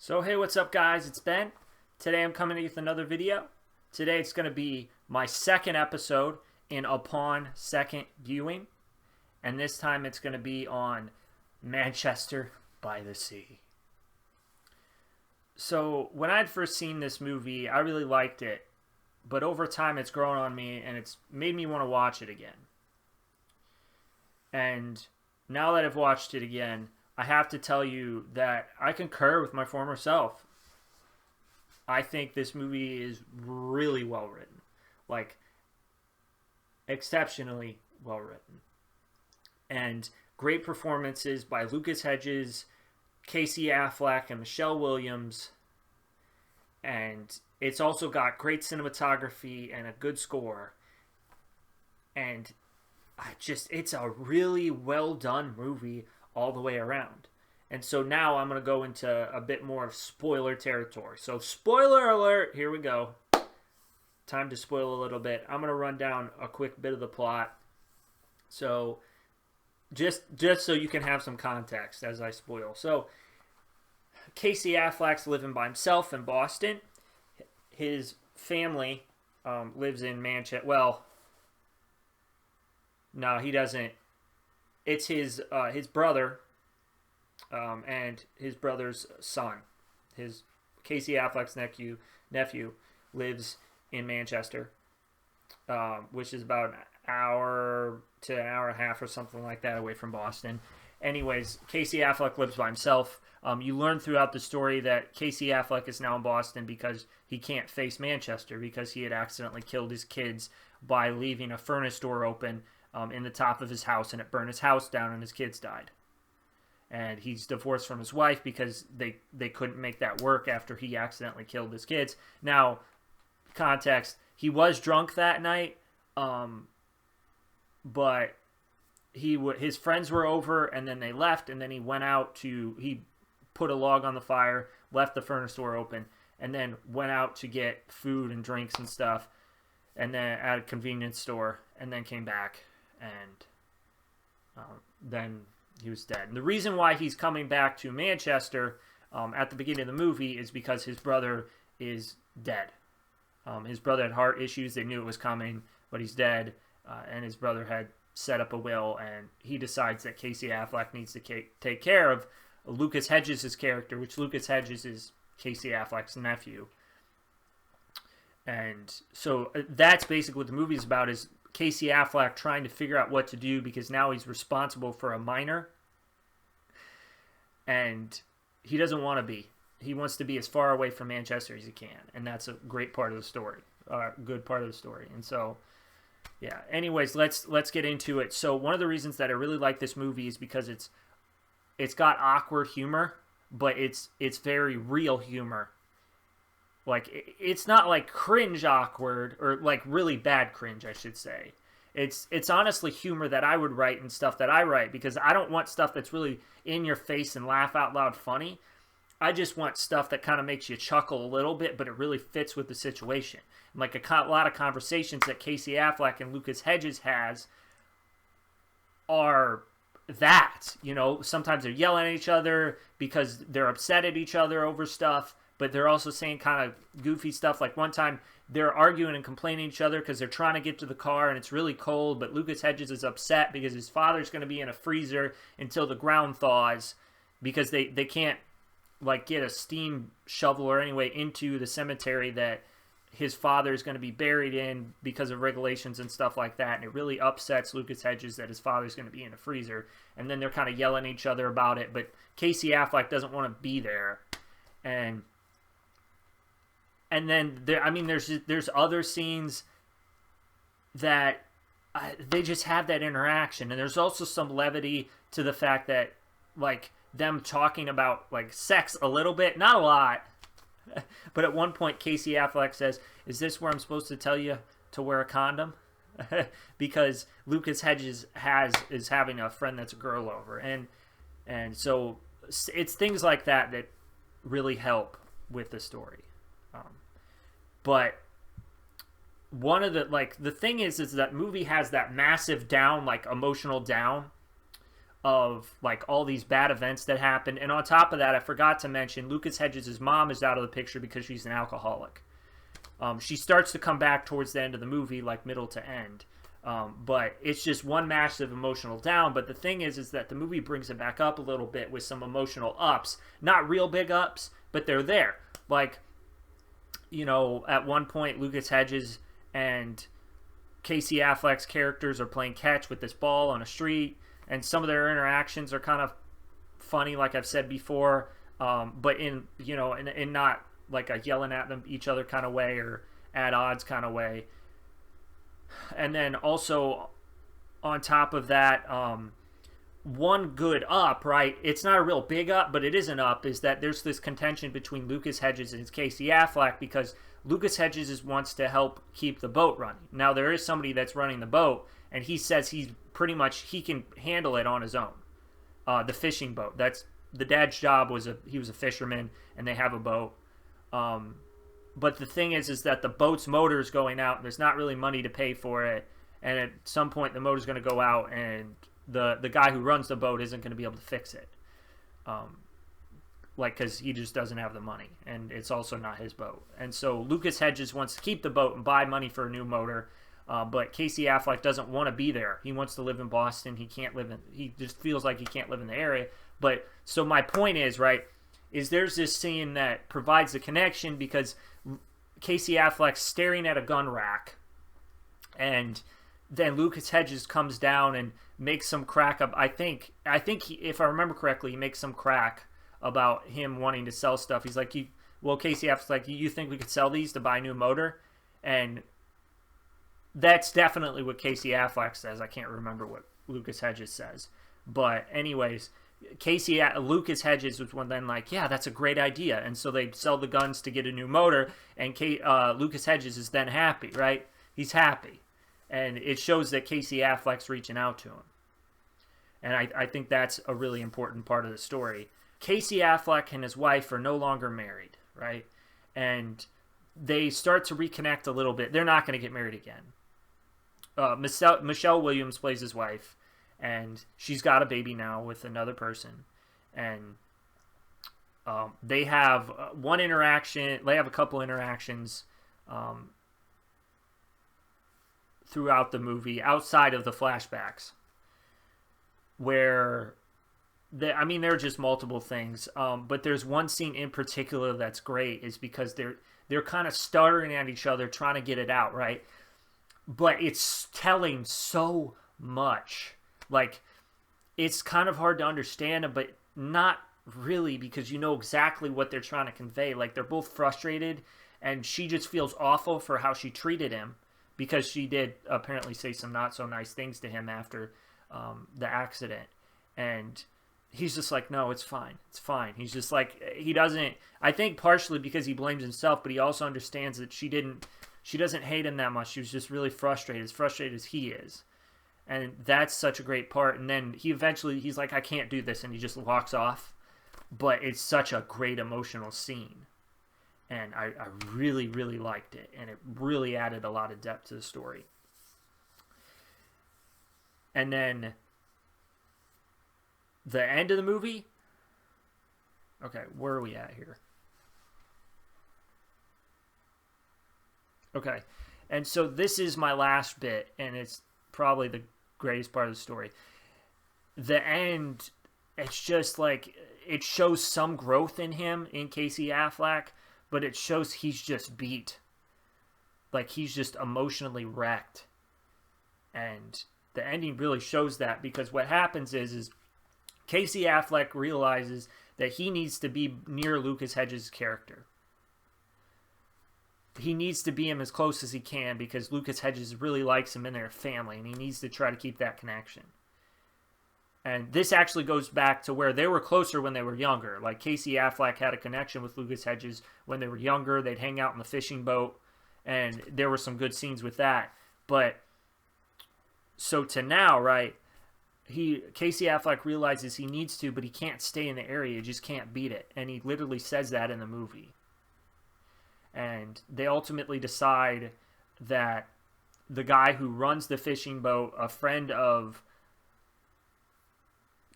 So hey, what's up guys, it's Ben. Today I'm coming to you with another video. Today it's going to be my second episode in Upon Second Viewing. And this time it's going to be on Manchester by the Sea. So when I'd first seen this movie, I really liked it. But over time it's grown on me and it's made me want to watch it again. And now that I've watched it again, I have to tell you that I concur with my former self. I think this movie is really well written. Like, exceptionally well written. And great performances by Lucas Hedges, Casey Affleck, and Michelle Williams. And it's also got great cinematography and a good score. And it's a really well done movie all the way around. And so now I'm going to go into a bit more of spoiler territory. So spoiler alert, here we go. Time to spoil a little bit. I'm going to run down a quick bit of the plot. So just so you can have some context as I spoil. So Casey Affleck's living by himself in Boston. His family lives in Manchester. Well, no, he doesn't. It's his brother and his brother's son. His Casey Affleck's nephew lives in Manchester, which is about an hour to an hour and a half or something like that away from Boston. Anyways, Casey Affleck lives by himself. You learn throughout the story that Casey Affleck is now in Boston because he can't face Manchester because he had accidentally killed his kids by leaving a furnace door open in the top of his house, and it burned his house down and his kids died. And he's divorced from his wife because they couldn't make that work after he accidentally killed his kids. Now, context, he was drunk that night, but his friends were over and then they left, and then he went out he put a log on the fire, left the furnace door open, and then went out to get food and drinks and stuff, and then at a convenience store, and then came back. And then he was dead. And the reason why he's coming back to Manchester at the beginning of the movie is because his brother is dead. His brother had heart issues. They knew it was coming, but he's dead. And his brother had set up a will, and he decides that Casey Affleck needs to take care of Lucas Hedges' character, which Lucas Hedges is Casey Affleck's nephew. And so that's basically what the movie is about, is Casey Affleck trying to figure out what to do because now he's responsible for a minor. And he doesn't want to be. He wants to be as far away from Manchester as he can. And that's a great part of the story. Good part of the story. And so, yeah. Anyways, let's get into it. So one of the reasons that I really like this movie is because it's got awkward humor, but it's very real humor. Like, it's not like cringe awkward, or like really bad cringe, I should say. It's honestly humor that I would write and stuff that I write, because I don't want stuff that's really in your face and laugh out loud funny. I just want stuff that kind of makes you chuckle a little bit, but it really fits with the situation. And like a lot of conversations that Casey Affleck and Lucas Hedges has are that, sometimes they're yelling at each other because they're upset at each other over stuff. But they're also saying kind of goofy stuff. Like one time, they're arguing and complaining to each other because they're trying to get to the car and it's really cold. But Lucas Hedges is upset because his father's going to be in a freezer until the ground thaws, because they can't like get a steam shovel or anyway into the cemetery that his father is going to be buried in because of regulations and stuff like that. And it really upsets Lucas Hedges that his father's going to be in a freezer. And then they're kind of yelling at each other about it. But Casey Affleck doesn't want to be there. And then there's other scenes that they just have that interaction, and there's also some levity to the fact that like them talking about like sex a little bit, not a lot, but at one point Casey Affleck says, "Is this where I'm supposed to tell you to wear a condom?" Because Lucas Hedges is having a friend that's a girl over, and so it's things like that that really help with the story. But one of the thing is that movie has that massive down, like emotional down, of like all these bad events that happened. And on top of that, I forgot to mention Lucas Hedges' mom is out of the picture because she's an alcoholic. She starts to come back towards the end of the movie, like middle to end. But it's just one massive emotional down. But the thing is that the movie brings it back up a little bit with some emotional ups. Not real big ups, but they're there. Like, you know, at one point, Lucas Hedges and Casey Affleck's characters are playing catch with this ball on a street. And some of their interactions are kind of funny, like I've said before. But in not like a yelling at them each other kind of way or at odds kind of way. And then also on top of that, one good up, right? It's not a real big up, but it is an up, is that there's this contention between Lucas Hedges and Casey Affleck because Lucas Hedges wants to help keep the boat running. Now, there is somebody that's running the boat, and he says he can handle it on his own. The fishing boat. That's the dad's job. He was a fisherman, and they have a boat. But the thing is that the boat's motor is going out, and there's not really money to pay for it. And at some point, the motor's going to go out, and the guy who runs the boat isn't going to be able to fix it. Because he just doesn't have the money, and it's also not his boat. And so Lucas Hedges wants to keep the boat and buy money for a new motor, but Casey Affleck doesn't want to be there. He wants to live in Boston. He just feels like he can't live in the area. But so my point is, right, is there's this scene that provides the connection because Casey Affleck's staring at a gun rack, and then Lucas Hedges comes down and makes some crack up. I think if I remember correctly, he makes some crack about him wanting to sell stuff. He's like, Casey Affleck's like, you think we could sell these to buy a new motor? And that's definitely what Casey Affleck says. I can't remember what Lucas Hedges says. But anyways, Lucas Hedges was one then like, yeah, that's a great idea. And so they sell the guns to get a new motor, and Lucas Hedges is then happy, right? He's happy. And it shows that Casey Affleck's reaching out to him. And I think that's a really important part of the story. Casey Affleck and his wife are no longer married, right? And they start to reconnect a little bit. They're not going to get married again. Michelle Williams plays his wife, and she's got a baby now with another person. And they have one interaction. They have a couple interactions throughout the movie outside of the flashbacks where there are just multiple things, but there's one scene in particular that's great, is because they're kind of stuttering at each other trying to get it out, right? But it's telling so much. Like, it's kind of hard to understand, but not really, because you know exactly what they're trying to convey. Like, they're both frustrated, and she just feels awful for how she treated him, because she did apparently say some not so nice things to him after the accident. And he's just like, no, it's fine. It's fine. He's just like, he doesn't, I think partially because he blames himself, but he also understands that she doesn't hate him that much. She was just really frustrated as he is. And that's such a great part. And then he's like, I can't do this. And he just walks off. But it's such a great emotional scene. And I really, really liked it. And it really added a lot of depth to the story. And then the end of the movie. Okay, where are we at here? Okay, and so this is my last bit, and it's probably the greatest part of the story. The end, it's just like, it shows some growth in him, in Casey Affleck, but it shows he's just beat. Like, he's just emotionally wrecked. And the ending really shows that, because what happens is Casey Affleck realizes that he needs to be near Lucas Hedges' character. He needs to be him as close as he can, because Lucas Hedges really likes him and they're a family, and he needs to try to keep that connection. And this actually goes back to where they were closer when they were younger. Like, Casey Affleck had a connection with Lucas Hedges when they were younger. They'd hang out in the fishing boat, and there were some good scenes with that. But so to now, right, Casey Affleck realizes he needs to, but he can't stay in the area. He just can't beat it. And he literally says that in the movie. And they ultimately decide that the guy who runs the fishing boat, a friend of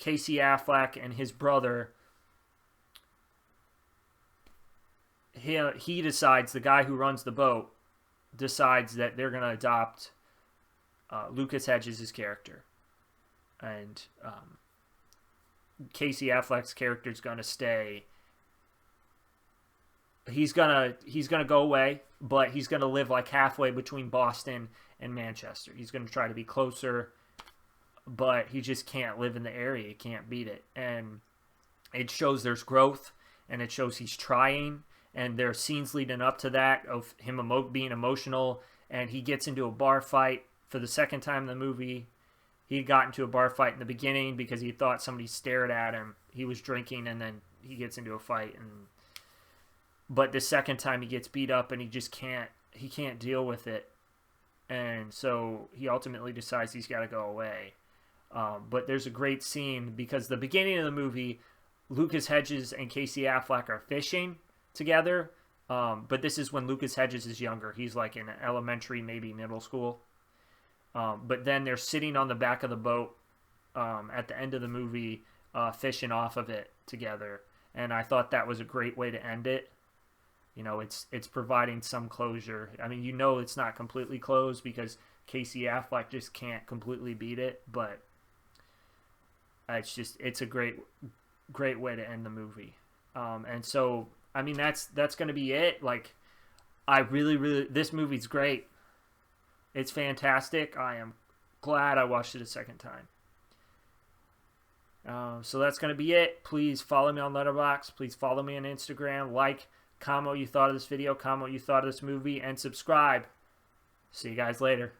Casey Affleck and his brother, he decides, the guy who runs the boat decides that they're going to adopt Lucas Hedges' character. And Casey Affleck's character is going to stay. He's gonna go away, but he's gonna live like halfway between Boston and Manchester. He's gonna try to be closer, but he just can't live in the area. He can't beat it. And it shows there's growth, and it shows he's trying. And there are scenes leading up to that of him being emotional, and he gets into a bar fight for the second time in the movie. He got into a bar fight in the beginning because he thought somebody stared at him. He was drinking, and then he gets into a fight. But the second time he gets beat up, and he just can't deal with it. And so he ultimately decides he's got to go away. But there's a great scene because the beginning of the movie, Lucas Hedges and Casey Affleck are fishing together. But this is when Lucas Hedges is younger. He's like in elementary, maybe middle school. But then they're sitting on the back of the boat at the end of the movie, fishing off of it together. And I thought that was a great way to end it. You know, it's providing some closure. I mean, it's not completely closed because Casey Affleck just can't completely beat it, but it's a great way to end the movie. And so, I mean, that's going to be it. Like, I really, this movie's great. It's fantastic. I am glad I watched it a second time. So that's going to be it. Please follow me on Letterboxd. Please follow me on Instagram. Like, comment what you thought of this video, comment what you thought of this movie, and subscribe. See you guys later.